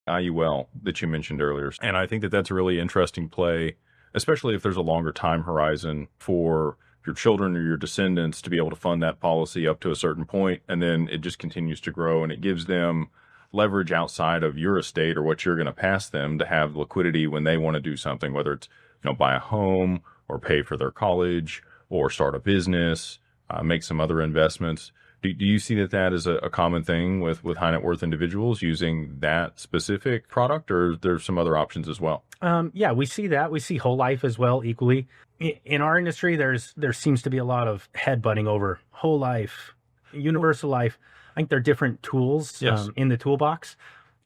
IUL that you mentioned earlier. And I think that that's a really interesting play, especially if there's a longer time horizon for your children or your descendants to be able to fund that policy up to a certain point, and then it just continues to grow, and it gives them leverage outside of your estate or what you're going to pass them to have liquidity when they want to do something, whether it's buy a home or pay for their college or start a business, make some other investments. Do you see that is a common thing with high net worth individuals using that specific product, or there's some other options as well? Yeah, we see that. We see whole life as well equally. In our industry, there seems to be a lot of headbutting over whole life, universal life. I think they're different tools in the toolbox,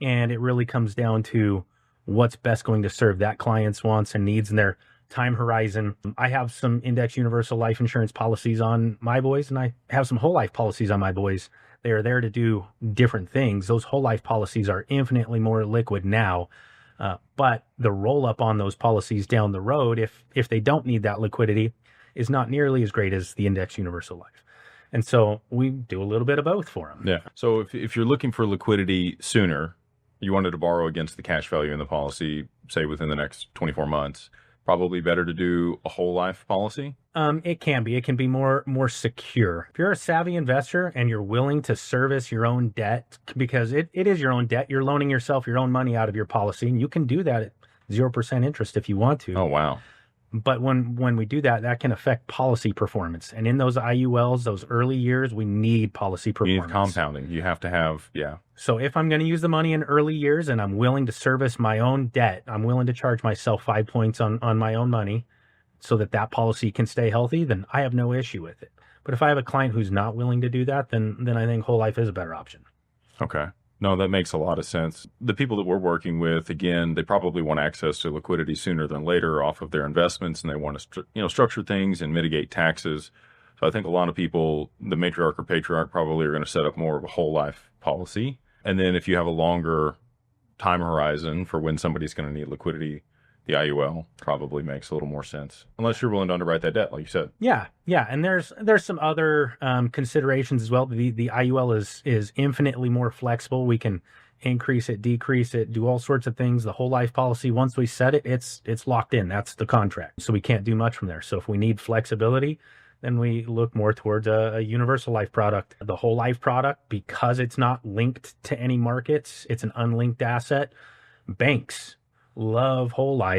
and it really comes down to what's best going to serve that client's wants and needs and their time horizon. I have some index universal life insurance policies on my boys, and I have some whole life policies on my boys. They are there to do different things. Those whole life policies are infinitely more liquid now, but the roll up on those policies down the road, if they don't need that liquidity, is not nearly as great as the index universal life. And so we do a little bit of both for them. Yeah. So if you're looking for liquidity sooner, you wanted to borrow against the cash value in the policy, say within the next 24 months, probably better to do a whole life policy? It can be. It can be more secure. If you're a savvy investor and you're willing to service your own debt, because it is your own debt, you're loaning yourself your own money out of your policy, and you can do that at 0% interest if you want to. Oh, wow. But when we do that, that can affect policy performance. And in those IULs, those early years, we need policy performance. You need compounding. You have to have, So if I'm going to use the money in early years and I'm willing to service my own debt, I'm willing to charge myself 5 points on my own money so that policy can stay healthy, then I have no issue with it. But if I have a client who's not willing to do that, then I think whole life is a better option. Okay. No, that makes a lot of sense. The people that we're working with, again, they probably want access to liquidity sooner than later off of their investments, and they want to, structure things and mitigate taxes. So I think a lot of people, the matriarch or patriarch, probably are going to set up more of a whole life policy. And then if you have a longer time horizon for when somebody's going to need liquidity, the IUL probably makes a little more sense, unless you're willing to underwrite that debt, like you said. Yeah. And there's some other considerations as well. The IUL is infinitely more flexible. We can increase it, decrease it, do all sorts of things. The whole life policy, once we set it, it's locked in. That's the contract. So we can't do much from there. So if we need flexibility, then we look more towards a universal life product. The whole life product, because it's not linked to any markets, it's an unlinked asset. Banks love whole life.